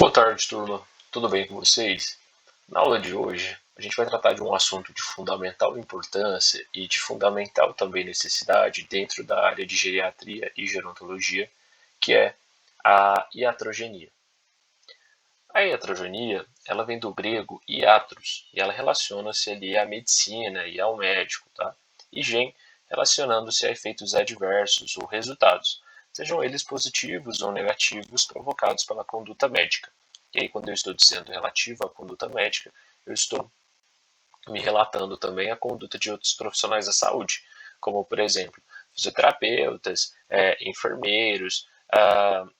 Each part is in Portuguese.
Boa tarde, turma. Tudo bem com vocês? Na aula de hoje, a gente vai tratar de um assunto de fundamental importância e de fundamental também necessidade dentro da área de geriatria e gerontologia, que é a iatrogenia. A iatrogenia, ela vem do grego iatros, e ela relaciona-se ali à medicina e ao médico, tá? E gen, relacionando-se a efeitos adversos ou resultados, sejam eles positivos ou negativos provocados pela conduta médica. E aí, quando eu estou dizendo relativo à conduta médica, eu estou me relatando também a conduta de outros profissionais da saúde, como, por exemplo, fisioterapeutas, enfermeiros,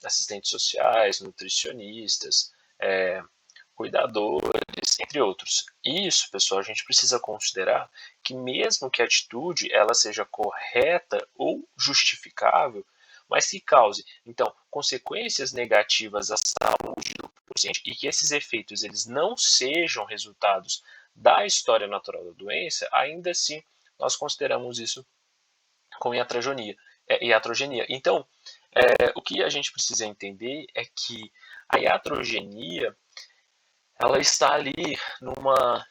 assistentes sociais, nutricionistas, cuidadores, entre outros. Isso, pessoal, a gente precisa considerar que mesmo que a atitude ela seja correta ou justificável, mas que cause, então, consequências negativas à saúde do paciente e que esses efeitos eles não sejam resultados da história natural da doença, ainda assim nós consideramos isso como iatrogenia. Iatrogenia. Então, o que a gente precisa entender é que a iatrogenia ela está ali numa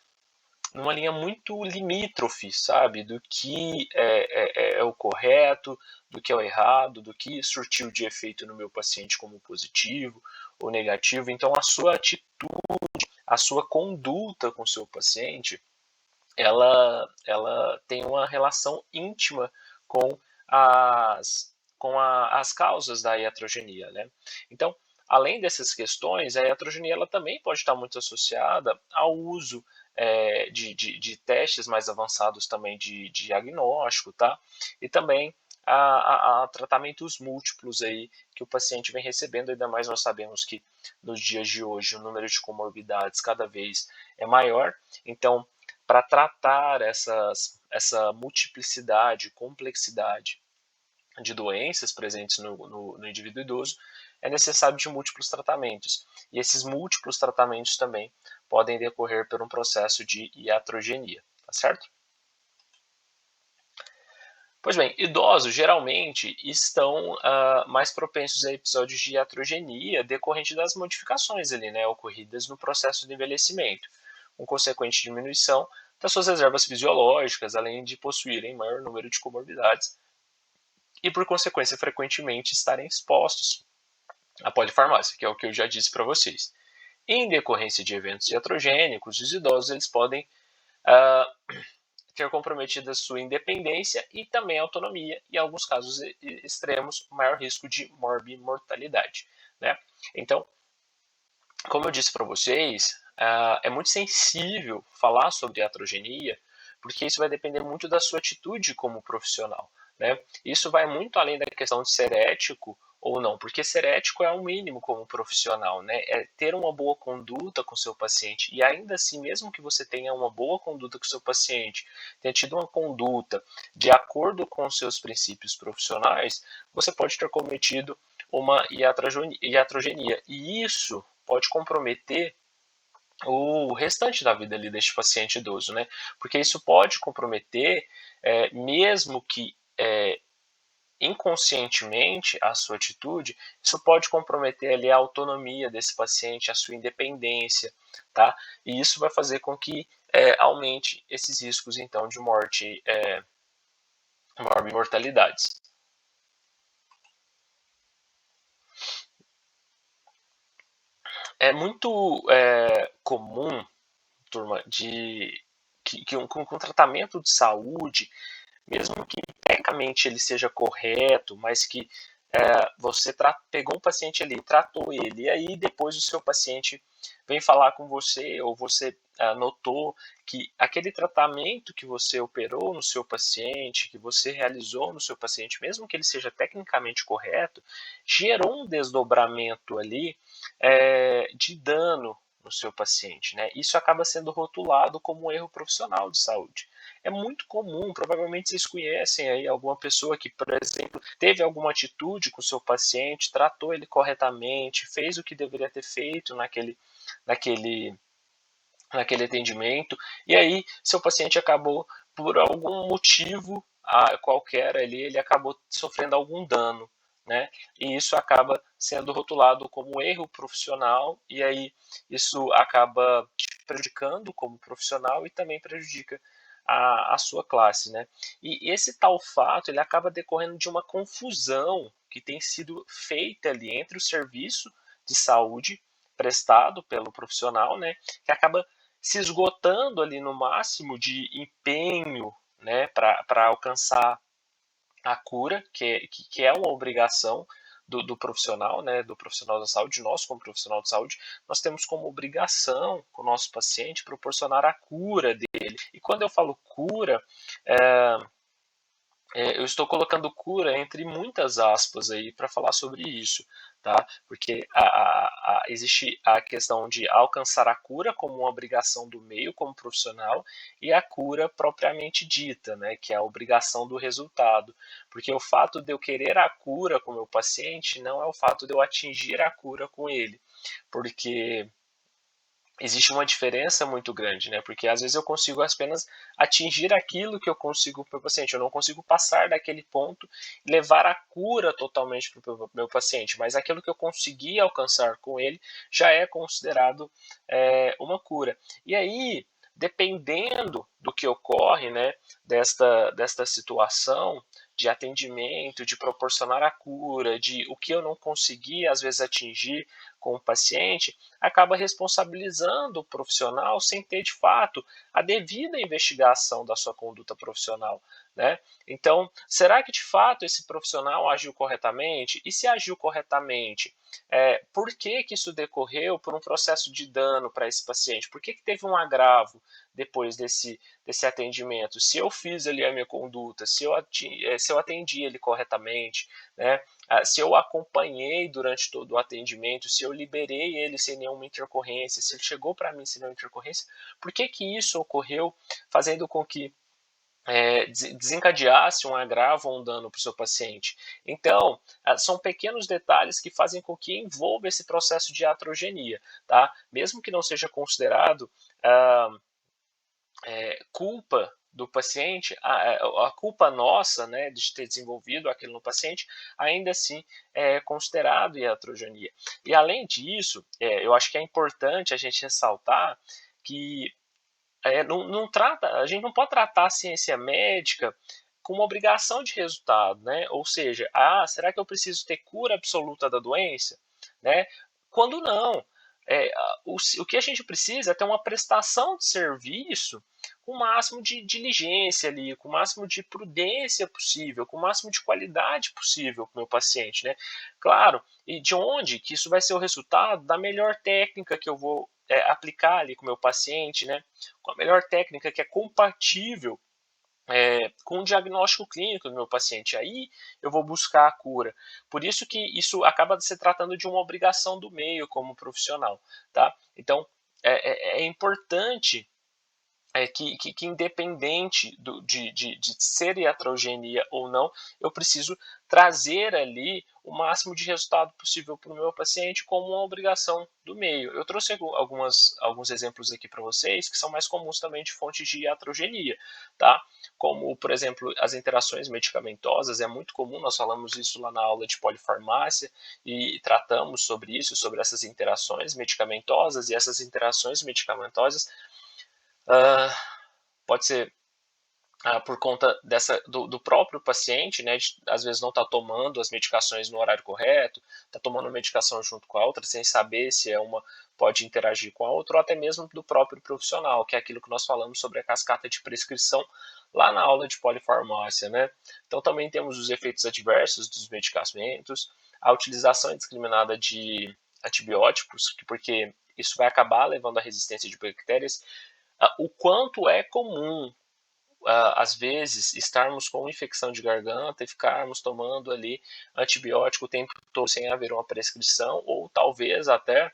linha muito limítrofe, sabe? Do que é o correto, do que é o errado, do que surtiu de efeito no meu paciente como positivo ou negativo. Então, a sua atitude, a sua conduta com o seu paciente, ela tem uma relação íntima com as causas da iatrogenia, né? Então, além dessas questões, a iatrogenia ela também pode estar muito associada ao uso de testes mais avançados também de diagnóstico, tá? E também a tratamentos múltiplos aí que o paciente vem recebendo, ainda mais nós sabemos que nos dias de hoje o número de comorbidades cada vez é maior, então para tratar essa multiplicidade, complexidade de doenças presentes no indivíduo idoso, é necessário de múltiplos tratamentos. E esses múltiplos tratamentos também podem decorrer por um processo de iatrogenia, tá certo? Pois bem, idosos geralmente estão mais propensos a episódios de iatrogenia decorrente das modificações ali, né, ocorridas no processo de envelhecimento, com consequente diminuição das suas reservas fisiológicas, além de possuírem maior número de comorbidades e, por consequência, frequentemente estarem expostos à polifarmácia, que é o que eu já disse para vocês. Em decorrência de eventos iatrogênicos, os idosos eles podem ter comprometido a sua independência e também a autonomia, e em alguns casos extremos, maior risco de morbimortalidade, né? Então, como eu disse para vocês, é muito sensível falar sobre iatrogenia, porque isso vai depender muito da sua atitude como profissional, né? Isso vai muito além da questão de ser ético ou não, porque ser ético é o mínimo como profissional, né? É ter uma boa conduta com o seu paciente, e ainda assim, mesmo que você tenha uma boa conduta com o seu paciente, tenha tido uma conduta de acordo com os seus princípios profissionais, você pode ter cometido uma iatrogenia, e isso pode comprometer o restante da vida ali deste paciente idoso, né? Porque isso pode comprometer, mesmo que inconscientemente a sua atitude, isso pode comprometer ali a autonomia desse paciente, a sua independência, tá? E isso vai fazer com que aumente esses riscos então de morte, mortalidades. É muito comum, turma, que um tratamento de saúde, mesmo que tecnicamente ele seja correto, mas que você pegou um paciente ali, tratou ele, e aí depois o seu paciente vem falar com você, ou você notou que aquele tratamento que você operou no seu paciente, que você realizou no seu paciente, mesmo que ele seja tecnicamente correto, gerou um desdobramento ali de dano no seu paciente, né? Isso acaba sendo rotulado como um erro profissional de saúde. É muito comum, provavelmente vocês conhecem aí alguma pessoa que, por exemplo, teve alguma atitude com o seu paciente, tratou ele corretamente, fez o que deveria ter feito naquele, naquele atendimento, e aí seu paciente acabou, por algum motivo qualquer ali, ele acabou sofrendo algum dano né? E isso acaba sendo rotulado como erro profissional, e aí isso acaba te prejudicando como profissional e também prejudica a sua classe, né? E esse tal fato ele acaba decorrendo de uma confusão que tem sido feita ali entre o serviço de saúde prestado pelo profissional, né, que acaba se esgotando ali no máximo de empenho, né, para alcançar a cura, que é uma obrigação do profissional, né, do profissional da saúde, nós como profissional de saúde, nós temos como obrigação com o nosso paciente proporcionar a cura dele. E quando eu falo cura, é, eu estou colocando cura entre muitas aspas aí para falar sobre isso, tá? Porque existe a questão de alcançar a cura como uma obrigação do meio, como profissional, e a cura propriamente dita, né? Que é a obrigação do resultado. Porque o fato de eu querer a cura com o meu paciente não é o fato de eu atingir a cura com ele. Porque existe uma diferença muito grande, né? Porque às vezes eu consigo apenas atingir aquilo que eu consigo para o paciente, eu não consigo passar daquele ponto e levar a cura totalmente para o meu paciente, mas aquilo que eu consegui alcançar com ele já é considerado uma cura. E aí, dependendo do que ocorre, né, desta situação de atendimento, de proporcionar a cura, de o que eu não consegui às vezes atingir com o paciente, acaba responsabilizando o profissional sem ter de fato a devida investigação da sua conduta profissional, né? Então, será que de fato esse profissional agiu corretamente? E se agiu corretamente, por que isso decorreu por um processo de dano para esse paciente? Por que teve um agravo depois desse atendimento? Se eu fiz ali a minha conduta, se eu atendi ele corretamente, né? Se eu acompanhei durante todo o atendimento, se eu liberei ele sem nenhuma intercorrência, se ele chegou para mim sem nenhuma intercorrência, por que isso ocorreu, fazendo com que desencadeasse um agravo ou um dano para o seu paciente? Então, são pequenos detalhes que fazem com que envolva esse processo de iatrogenia, tá? Mesmo que não seja considerado culpa do paciente, a culpa nossa, né, de ter desenvolvido aquilo no paciente, ainda assim é considerado iatrogenia. E além disso, eu acho que é importante a gente ressaltar que a gente não pode tratar a ciência médica com uma obrigação de resultado, né? Ou seja, será que eu preciso ter cura absoluta da doença, né? Quando não, o que a gente precisa é ter uma prestação de serviço com o máximo de diligência ali, com o máximo de prudência possível, com o máximo de qualidade possível para o meu paciente, né? Claro, e de onde que isso vai ser o resultado da melhor técnica que eu vou aplicar ali com o meu paciente, né? Com a melhor técnica que é compatível com o diagnóstico clínico do meu paciente. Aí eu vou buscar a cura. Por isso que isso acaba se tratando de uma obrigação do meio como profissional, tá? Então, é importante que independente de ser iatrogenia ou não, eu preciso trazer ali o máximo de resultado possível para o meu paciente como uma obrigação do meio. Eu trouxe alguns exemplos aqui para vocês que são mais comuns também de fontes de iatrogenia, tá? Como, por exemplo, as interações medicamentosas, é muito comum, nós falamos isso lá na aula de polifarmácia e tratamos sobre isso, sobre essas interações medicamentosas, e essas interações medicamentosas pode ser por conta do próprio paciente, né, de, às vezes não está tomando as medicações no horário correto, está tomando a medicação junto com a outra, sem saber se uma pode interagir com a outra, ou até mesmo do próprio profissional, que é aquilo que nós falamos sobre a cascata de prescrição lá na aula de polifarmácia, né? Então também temos os efeitos adversos dos medicamentos, a utilização indiscriminada de antibióticos, porque isso vai acabar levando à resistência de bactérias, o quanto é comum, às vezes, estarmos com infecção de garganta e ficarmos tomando ali antibiótico o tempo todo sem haver uma prescrição, ou talvez até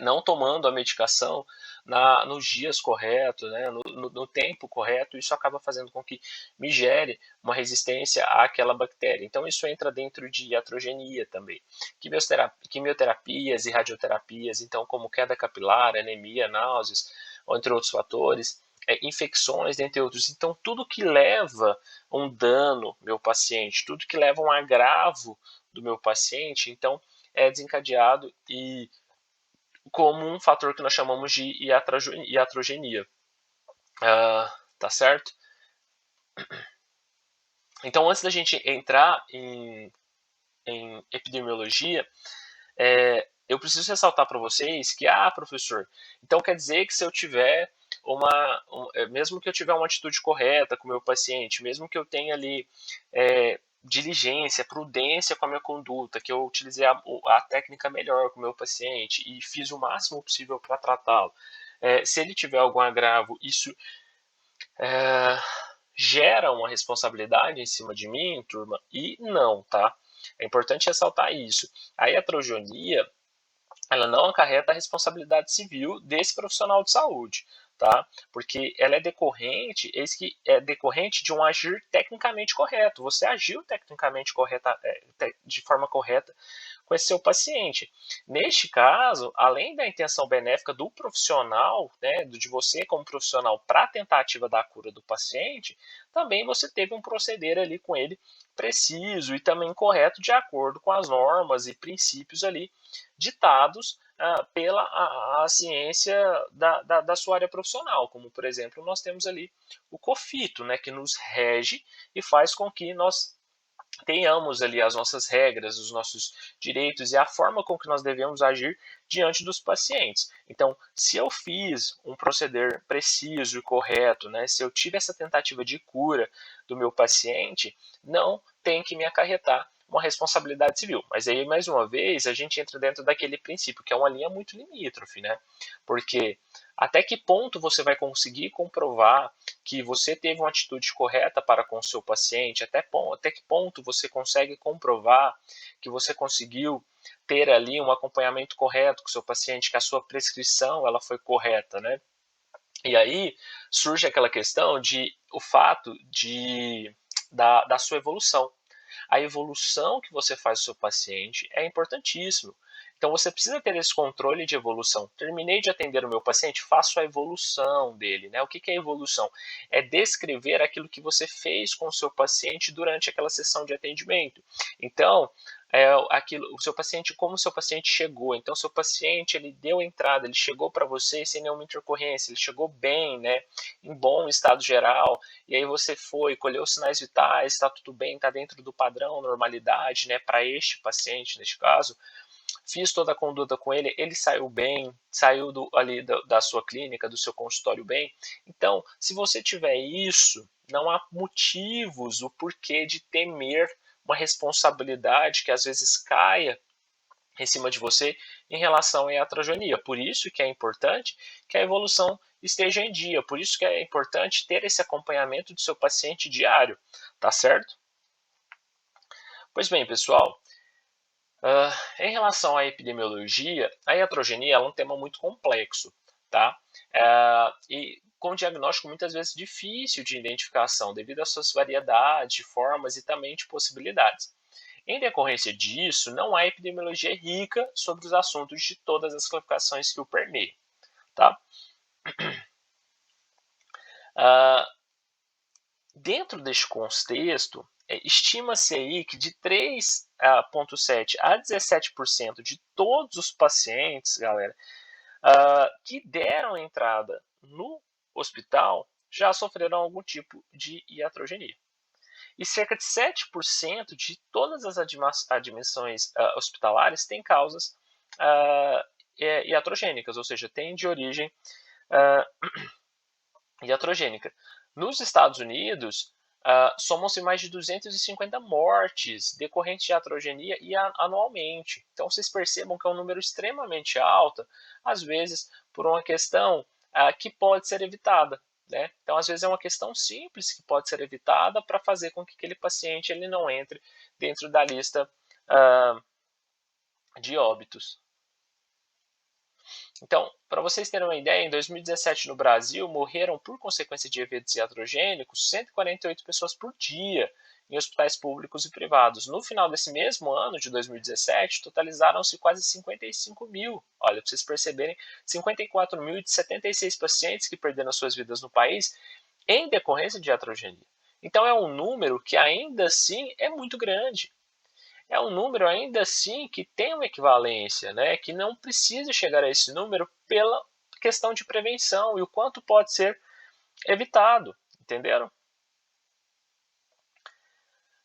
não tomando a medicação nos dias corretos, né, no tempo correto. Isso acaba fazendo com que me gere uma resistência àquela bactéria. Então isso entra dentro de iatrogenia também. Quimioterapias e radioterapias, então como queda capilar, anemia, náuseas, entre outros fatores, infecções, dentre outros. Então, tudo que leva a um dano meu paciente, tudo que leva a um agravo do meu paciente, então é desencadeado e como um fator que nós chamamos de iatrogenia. Tá certo? Então, antes da gente entrar em epidemiologia, eu preciso ressaltar para vocês que, professor, então quer dizer que se eu tiver mesmo que eu tiver uma atitude correta com o meu paciente, mesmo que eu tenha ali diligência, prudência com a minha conduta, que eu utilizei a técnica melhor com o meu paciente e fiz o máximo possível para tratá-lo, se ele tiver algum agravo, isso gera uma responsabilidade em cima de mim, turma? E não, tá? É importante ressaltar isso. A iatrogenia, ela não acarreta a responsabilidade civil desse profissional de saúde, tá? Porque ela é decorrente, decorrente de um agir tecnicamente correto. Você agiu tecnicamente correta, de forma correta com esse seu paciente. Neste caso, além da intenção benéfica do profissional, né, de você como profissional para a tentativa da cura do paciente, também você teve um proceder ali com ele preciso e também correto de acordo com as normas e princípios ali ditados pela a ciência da sua área profissional, como por exemplo nós temos ali o COFITO, né, que nos rege e faz com que nós tenhamos ali as nossas regras, os nossos direitos e a forma com que nós devemos agir diante dos pacientes. Então, se eu fiz um proceder preciso e correto, né, se eu tive essa tentativa de cura do meu paciente, não tem que me acarretar uma responsabilidade civil. Mas aí, mais uma vez, a gente entra dentro daquele princípio, que é uma linha muito limítrofe, né? Porque até que ponto você vai conseguir comprovar que você teve uma atitude correta para com o seu paciente, até que ponto você consegue comprovar que você conseguiu ter ali um acompanhamento correto com o seu paciente, que a sua prescrição ela foi correta, né? E aí surge aquela questão de o fato da sua evolução. A evolução que você faz do seu paciente é importantíssimo. Então você precisa ter esse controle de evolução. Terminei de atender o meu paciente, faço a evolução dele, né? O que é evolução? É descrever aquilo que você fez com o seu paciente durante aquela sessão de atendimento. Então, o seu paciente, como o seu paciente chegou. Então, o seu paciente ele deu entrada, ele chegou para você sem nenhuma intercorrência, ele chegou bem, né? Em bom estado geral. E aí você foi, colheu os sinais vitais, está tudo bem, está dentro do padrão, normalidade, né? Para este paciente, neste caso, fiz toda a conduta com ele, ele saiu bem, saiu ali da sua clínica, do seu consultório bem. Então, se você tiver isso, não há motivos, o porquê de temer uma responsabilidade que às vezes caia em cima de você em relação à iatrogenia. Por isso que é importante que a evolução esteja em dia, por isso que é importante ter esse acompanhamento do seu paciente diário, tá certo? Pois bem, pessoal, em relação à epidemiologia, a iatrogenia é um tema muito complexo, tá? E com diagnóstico muitas vezes difícil de identificação, devido às suas variedades, formas e também de possibilidades. Em decorrência disso, não há epidemiologia rica sobre os assuntos de todas as classificações que o permeiam, tá? Dentro deste contexto, estima-se aí que de 3,7 a 17% de todos os pacientes, galera, que deram entrada no hospital já sofreram algum tipo de iatrogenia. E cerca de 7% de todas as admissões hospitalares têm causas iatrogênicas, ou seja, têm de origem iatrogênica. Nos Estados Unidos, somam-se mais de 250 mortes decorrentes de iatrogenia anualmente. Então, vocês percebam que é um número extremamente alto, às vezes por uma questão que pode ser evitada. Né? Então, às vezes é uma questão simples que pode ser evitada para fazer com que aquele paciente ele não entre dentro da lista de óbitos. Então, para vocês terem uma ideia, em 2017 no Brasil morreram por consequência de eventos iatrogênicos 148 pessoas por dia. em hospitais públicos e privados. No final desse mesmo ano, de 2017, totalizaram-se quase 55 mil. Olha, para vocês perceberem, 54.076 pacientes que perderam suas vidas no país em decorrência de iatrogenia. Então é um número que ainda assim é muito grande. É um número ainda assim que tem uma equivalência, né? Que não precisa chegar a esse número pela questão de prevenção e o quanto pode ser evitado, entenderam?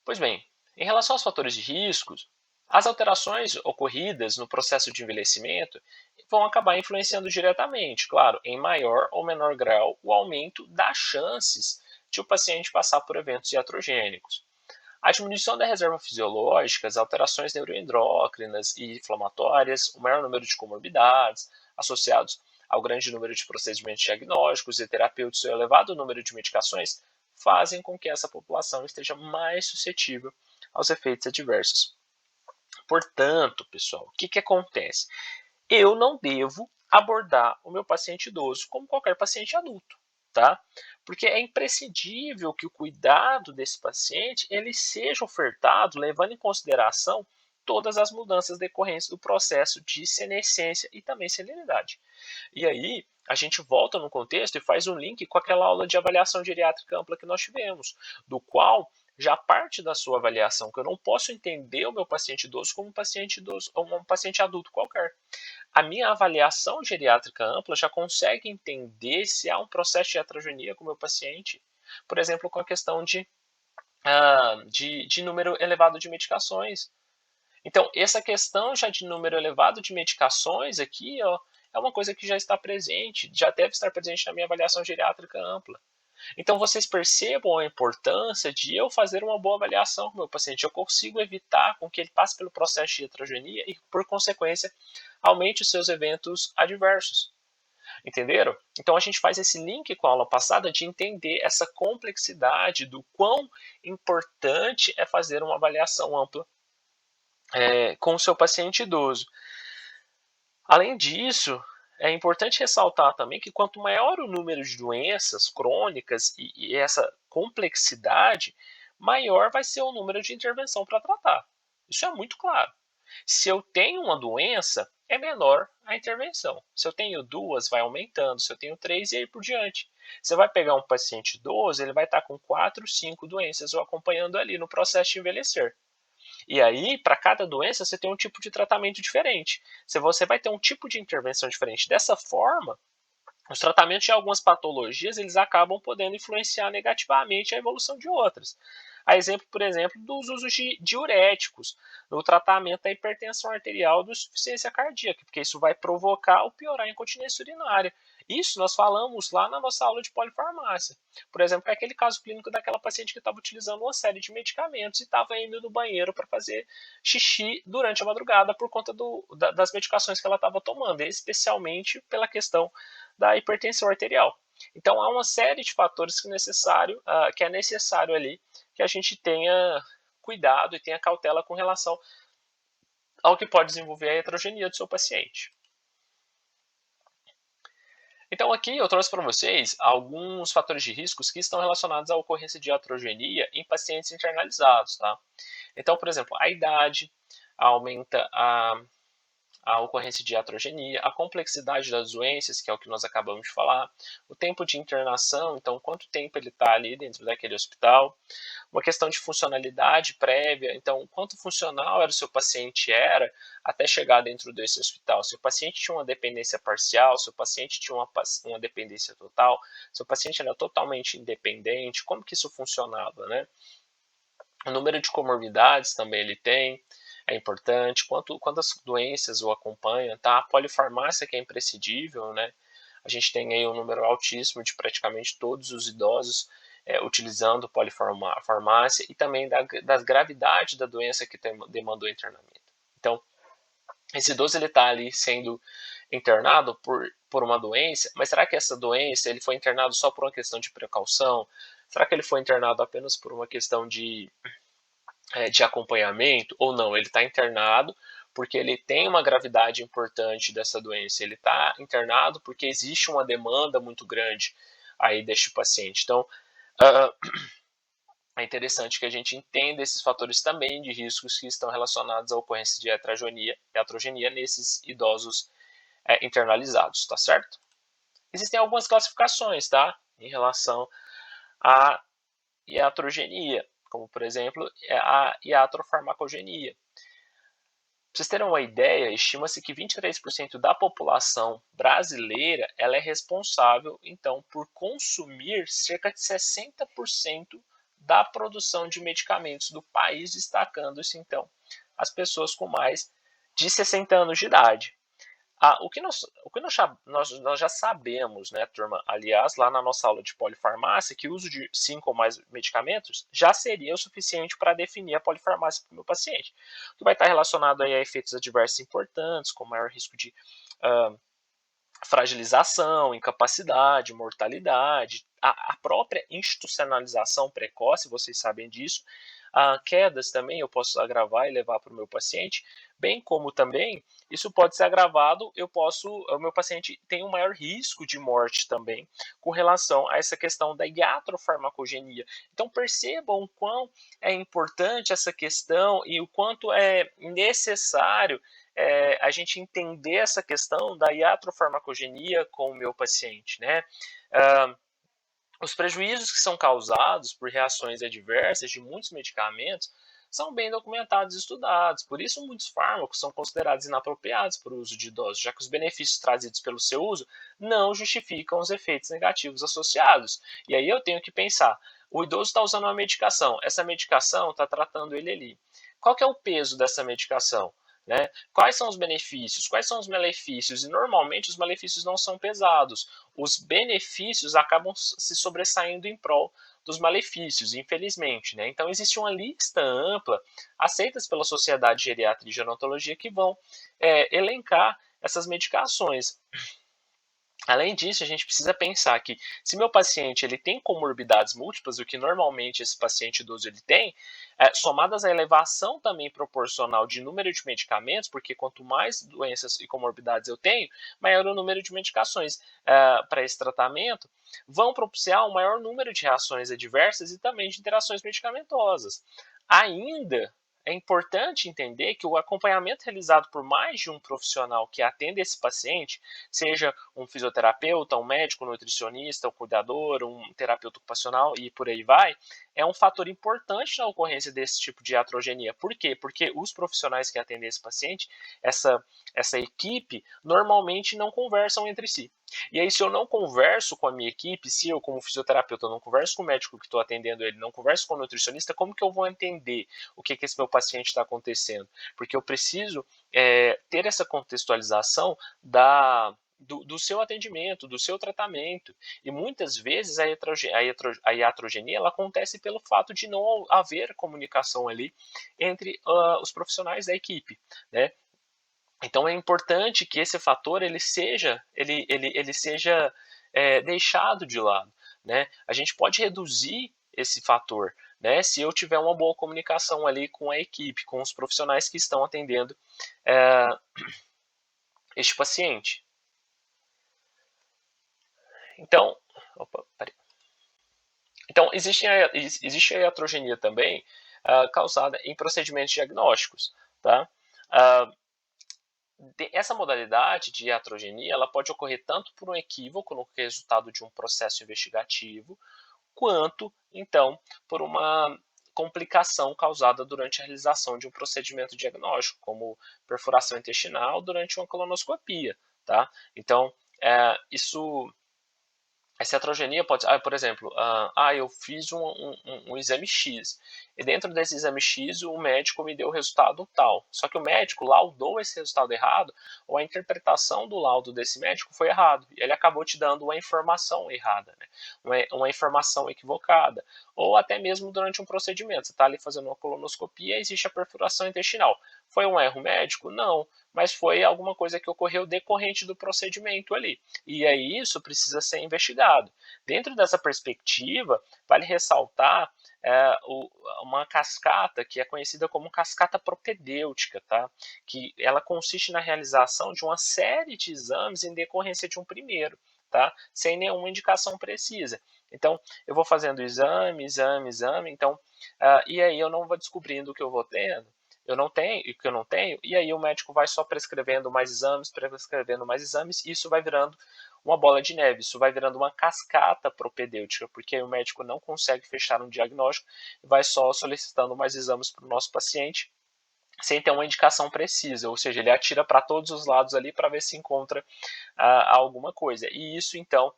Pois bem, em relação aos fatores de riscos, as alterações ocorridas no processo de envelhecimento vão acabar influenciando diretamente, claro, em maior ou menor grau, o aumento das chances de o paciente passar por eventos iatrogênicos. A diminuição da reserva fisiológica, as alterações neuroendócrinas e inflamatórias, o maior número de comorbidades associados ao grande número de procedimentos diagnósticos e terapêuticos e ao elevado número de medicações fazem com que essa população esteja mais suscetível aos efeitos adversos. Portanto, pessoal, o que acontece? Eu não devo abordar o meu paciente idoso como qualquer paciente adulto, tá? Porque é imprescindível que o cuidado desse paciente ele seja ofertado levando em consideração todas as mudanças decorrentes do processo de senescência e também senilidade. E aí, a gente volta no contexto e faz um link com aquela aula de avaliação geriátrica ampla que nós tivemos, do qual já parte da sua avaliação, que eu não posso entender o meu paciente idoso como um paciente idoso ou um paciente adulto qualquer. A minha avaliação geriátrica ampla já consegue entender se há um processo de heterogeneia com o meu paciente, por exemplo, com a questão de número elevado de medicações. Então, essa questão já de número elevado de medicações aqui, ó, é uma coisa que já está presente, já deve estar presente na minha avaliação geriátrica ampla. Então, vocês percebam a importância de eu fazer uma boa avaliação com o meu paciente. Eu consigo evitar com que ele passe pelo processo de heterogeneia e, por consequência, aumente os seus eventos adversos. Entenderam? Então, a gente faz esse link com a aula passada de entender essa complexidade do quão importante é fazer uma avaliação ampla com o seu paciente idoso. Além disso, é importante ressaltar também que quanto maior o número de doenças crônicas e essa complexidade, maior vai ser o número de intervenção para tratar. Isso é muito claro. Se eu tenho uma doença, é menor a intervenção. Se eu tenho duas, vai aumentando. Se eu tenho três, e aí por diante. Você vai pegar um paciente idoso, ele vai estar com 4, 5 doenças o acompanhando ali no processo de envelhecer. E aí, para cada doença, você tem um tipo de tratamento diferente. Se você vai ter um tipo de intervenção diferente dessa forma, os tratamentos de algumas patologias eles acabam podendo influenciar negativamente a evolução de outras. A exemplo, por exemplo, dos usos de diuréticos no tratamento da hipertensão arterial e insuficiência cardíaca, porque isso vai provocar ou piorar a incontinência urinária. Isso nós falamos lá na nossa aula de polifarmácia. Por exemplo, é aquele caso clínico daquela paciente que estava utilizando uma série de medicamentos e estava indo no banheiro para fazer xixi durante a madrugada por conta das medicações que ela estava tomando, especialmente pela questão da hipertensão arterial. Então há uma série de fatores que é necessário ali que a gente tenha cuidado e tenha cautela com relação ao que pode desenvolver a heterogeneia do seu paciente. Então aqui eu trouxe para vocês alguns fatores de riscos que estão relacionados à ocorrência de heterogeneia em pacientes internalizados, tá? Então, por exemplo, a idade aumenta a ocorrência de iatrogenia, a complexidade das doenças, que é o que nós acabamos de falar, o tempo de internação, então quanto tempo ele está ali dentro daquele hospital, uma questão de funcionalidade prévia, então quanto funcional era o seu paciente até chegar dentro desse hospital, se o paciente tinha uma dependência parcial, se o paciente tinha uma dependência total, se o paciente era totalmente independente, como que isso funcionava, né? O número de comorbidades também ele tem, é importante, quantas doenças o acompanham, tá? A polifarmácia que é imprescindível, né? A gente tem aí um número altíssimo de praticamente todos os idosos utilizando polifarmácia e também da gravidade da doença que demandou internamento. Então, esse idoso ele está ali sendo internado por uma doença, mas será que essa doença ele foi internado só por uma questão de precaução? Será que ele foi internado apenas por uma questão de acompanhamento ou não? Ele está internado porque ele tem uma gravidade importante dessa doença, ele está internado porque existe uma demanda muito grande aí deste paciente. Então, é interessante que a gente entenda esses fatores também de riscos que estão relacionados à ocorrência de iatrogenia nesses idosos internalizados, tá certo? Existem algumas classificações, tá? Em relação à iatrogenia, como por exemplo a iatrofarmacogenia. Para vocês terem uma ideia, estima-se que 23% da população brasileira ela é responsável, então, por consumir cerca de 60% da produção de medicamentos do país, destacando-se, então, as pessoas com mais de 60 anos de idade. O que nós já sabemos, né, turma? Aliás, lá na nossa aula de polifarmácia, que o uso de 5 ou mais medicamentos já seria o suficiente para definir a polifarmácia para o meu paciente. O que vai estar relacionado aí a efeitos adversos importantes, como maior risco de uh, fragilização, incapacidade, mortalidade, a própria institucionalização precoce, vocês sabem disso, quedas também eu posso agravar e levar para o meu paciente, bem como também isso pode ser agravado, o meu paciente tem um maior risco de morte também com relação a essa questão da iatrofarmacogenia. Então percebam o quão é importante essa questão e o quanto é necessário a gente entender essa questão da iatrofarmacogenia com o meu paciente, né? Uh, os prejuízos que são causados por reações adversas de muitos medicamentos são bem documentados e estudados, por isso muitos fármacos são considerados inapropriados para o uso de idosos, já que os benefícios trazidos pelo seu uso não justificam os efeitos negativos associados. E aí eu tenho que pensar, o idoso está usando uma medicação, essa medicação está tratando ele ali. Qual que é o peso dessa medicação? Né? Quais são os benefícios? Quais são os malefícios? E normalmente os malefícios não são pesados. Os benefícios acabam se sobressaindo em prol dos malefícios, infelizmente. Né? Então existe uma lista ampla, aceitas pela Sociedade de Geriatria e Gerontologia, que vão elencar essas medicações. Além disso, a gente precisa pensar que se meu paciente ele tem comorbidades múltiplas, o que normalmente esse paciente idoso ele tem, somadas à elevação também proporcional de número de medicamentos, porque quanto mais doenças e comorbidades eu tenho, maior o número de medicações para esse tratamento, vão propiciar um maior número de reações adversas e também de interações medicamentosas. Ainda é importante entender que o acompanhamento realizado por mais de um profissional que atende esse paciente, seja um fisioterapeuta, um médico, um nutricionista, um cuidador, um terapeuta ocupacional e por aí vai, é um fator importante na ocorrência desse tipo de iatrogenia. Por quê? Porque os profissionais que atendem esse paciente, essa equipe, normalmente não conversam entre si. E aí, se eu não converso com a minha equipe, se eu, como fisioterapeuta, não converso com o médico que estou atendendo ele, não converso com o nutricionista, como que eu vou entender o que esse meu paciente está acontecendo? Porque eu preciso ter essa contextualização do seu atendimento, do seu tratamento. E muitas vezes a iatrogenia ela acontece pelo fato de não haver comunicação ali entre os profissionais da equipe, né? Então é importante que esse fator ele seja deixado de lado, né? A gente pode reduzir esse fator, né? Se eu tiver uma boa comunicação ali com a equipe, com os profissionais que estão atendendo é, este paciente. Então, opa, então existe a iatrogenia também causada em procedimentos diagnósticos, tá? Uh, essa modalidade de iatrogenia ela pode ocorrer tanto por um equívoco no resultado de um processo investigativo, quanto, então, por uma complicação causada durante a realização de um procedimento diagnóstico, como perfuração intestinal durante uma colonoscopia, tá? Então, isso essa heterogeneia pode, por exemplo, eu fiz um exame X, e dentro desse exame X o médico me deu o resultado tal. Só que o médico laudou esse resultado errado, ou a interpretação do laudo desse médico foi errado, e ele acabou te dando uma informação errada, né? uma informação equivocada. Ou até mesmo durante um procedimento, você está ali fazendo uma colonoscopia, existe a perfuração intestinal. Foi um erro médico? Não, mas foi alguma coisa que ocorreu decorrente do procedimento ali. E aí isso precisa ser investigado. Dentro dessa perspectiva, vale ressaltar uma cascata que é conhecida como cascata propedêutica, tá? Que ela consiste na realização de uma série de exames em decorrência de um primeiro, tá? Sem nenhuma indicação precisa. Então, eu vou fazendo exame, exame, exame, então, e aí eu não vou descobrindo o que eu vou tendo, eu não tenho, e o que eu não tenho, e aí o médico vai só prescrevendo mais exames, e isso vai virando uma bola de neve, isso vai virando uma cascata propedêutica, porque aí o médico não consegue fechar um diagnóstico, vai só solicitando mais exames para o nosso paciente, sem ter uma indicação precisa, ou seja, ele atira para todos os lados ali para ver se encontra alguma coisa. E isso, então,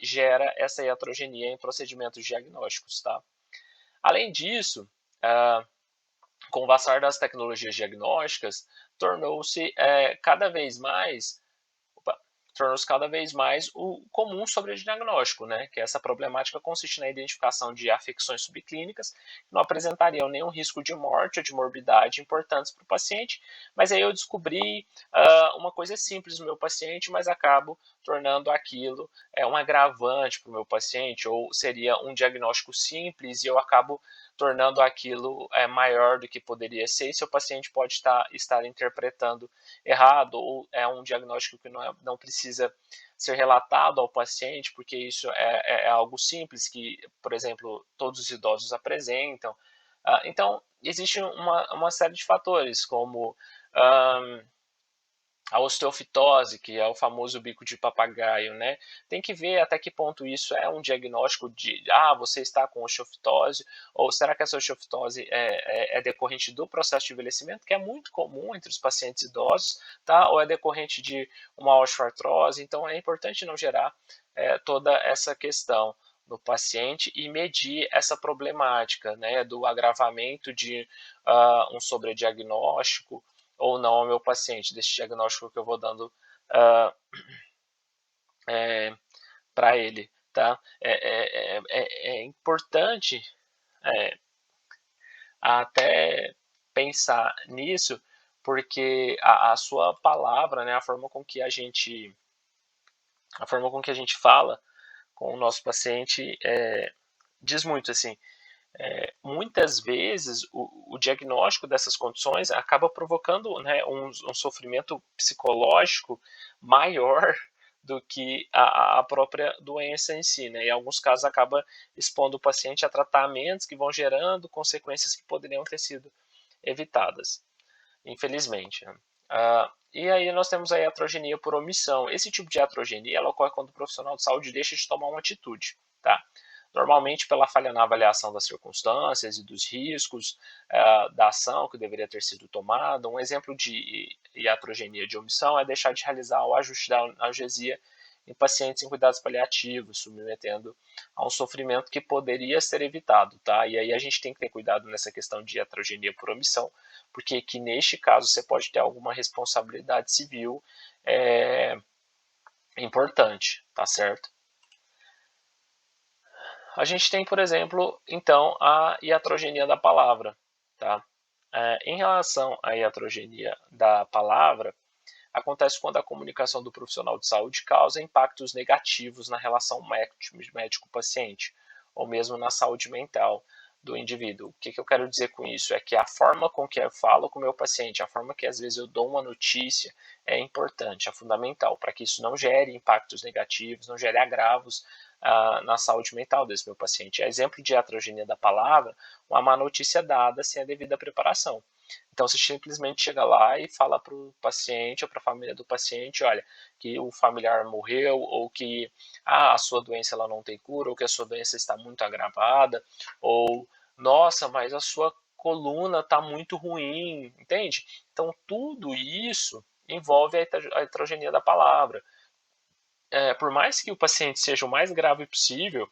gera essa iatrogenia em procedimentos diagnósticos. Tá? Além disso, com o passar das tecnologias diagnósticas, tornou-se cada vez mais tornou-se cada vez mais o comum sobre o diagnóstico, né? Que essa problemática consiste na identificação de afecções subclínicas que não apresentariam nenhum risco de morte ou de morbidade importantes para o paciente, mas aí eu descobri uma coisa simples no meu paciente, mas acabo tornando aquilo um agravante para o meu paciente, ou seria um diagnóstico simples e eu acabo tornando aquilo maior do que poderia ser, e seu paciente pode estar interpretando errado, ou é um diagnóstico que não precisa ser relatado ao paciente, porque isso é algo simples que, por exemplo, todos os idosos apresentam. Então, existe uma série de fatores, como a osteofitose, que é o famoso bico de papagaio, né? Tem que ver até que ponto isso é um diagnóstico de, você está com osteofitose, ou será que essa osteofitose é decorrente do processo de envelhecimento, que é muito comum entre os pacientes idosos, tá? Ou é decorrente de uma osteoartrose, então é importante não gerar toda essa questão no paciente e medir essa problemática, né, do agravamento de um sobrediagnóstico ou não ao meu paciente, desse diagnóstico que eu vou dando para ele. Tá? É importante até pensar nisso, porque a sua palavra, né, a forma com que a gente fala com o nosso paciente diz muito assim. Muitas vezes o diagnóstico dessas condições acaba provocando, né, um sofrimento psicológico maior do que a própria doença em si, né? Em alguns casos acaba expondo o paciente a tratamentos que vão gerando consequências que poderiam ter sido evitadas, infelizmente. Né? E aí nós temos a iatrogenia por omissão. Esse tipo de iatrogenia ela ocorre quando o profissional de saúde deixa de tomar uma atitude, tá? Normalmente pela falha na avaliação das circunstâncias e dos riscos da ação que deveria ter sido tomada. Um exemplo de iatrogenia de omissão é deixar de realizar o ajuste da analgesia em pacientes em cuidados paliativos, submetendo a um sofrimento que poderia ser evitado, tá? E aí a gente tem que ter cuidado nessa questão de iatrogenia por omissão, porque que neste caso você pode ter alguma responsabilidade civil importante, tá certo? A gente tem, por exemplo, então, a iatrogenia da palavra. Tá? Em relação à iatrogenia da palavra, acontece quando a comunicação do profissional de saúde causa impactos negativos na relação médico-paciente, ou mesmo na saúde mental do indivíduo. O que eu quero dizer com isso? É que a forma com que eu falo com o meu paciente, a forma que às vezes eu dou uma notícia é importante, é fundamental, para que isso não gere impactos negativos, não gere agravos na saúde mental desse meu paciente. Exemplo de iatrogenia da palavra, uma má notícia dada sem a devida preparação. Então, você simplesmente chega lá e fala para o paciente ou para a família do paciente, olha, que o familiar morreu, ou que a sua doença ela não tem cura, ou que a sua doença está muito agravada, ou, nossa, mas a sua coluna está muito ruim, entende? Então, tudo isso envolve a heterogeneia da palavra. Por mais que o paciente seja o mais grave possível,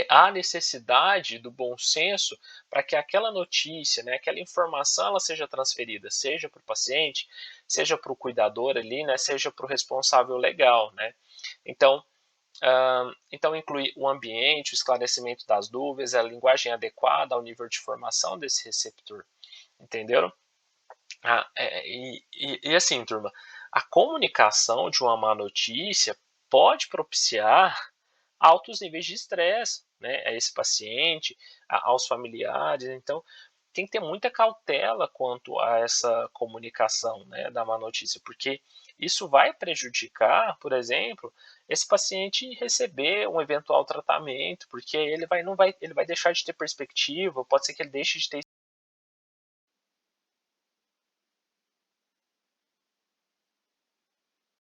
há necessidade do bom senso para que aquela notícia, né, aquela informação, ela seja transferida, seja para o paciente, seja para o cuidador ali, né, seja para o responsável legal, né. Então, então inclui o ambiente, o esclarecimento das dúvidas, a linguagem adequada ao nível de formação desse receptor, entenderam? E assim, turma, a comunicação de uma má notícia pode propiciar altos níveis de estresse, né, a esse paciente, aos familiares. Então, tem que ter muita cautela quanto a essa comunicação, né, da má notícia, porque isso vai prejudicar, por exemplo, esse paciente receber um eventual tratamento, porque ele vai, não vai, ele vai deixar de ter perspectiva, pode ser que ele deixe de ter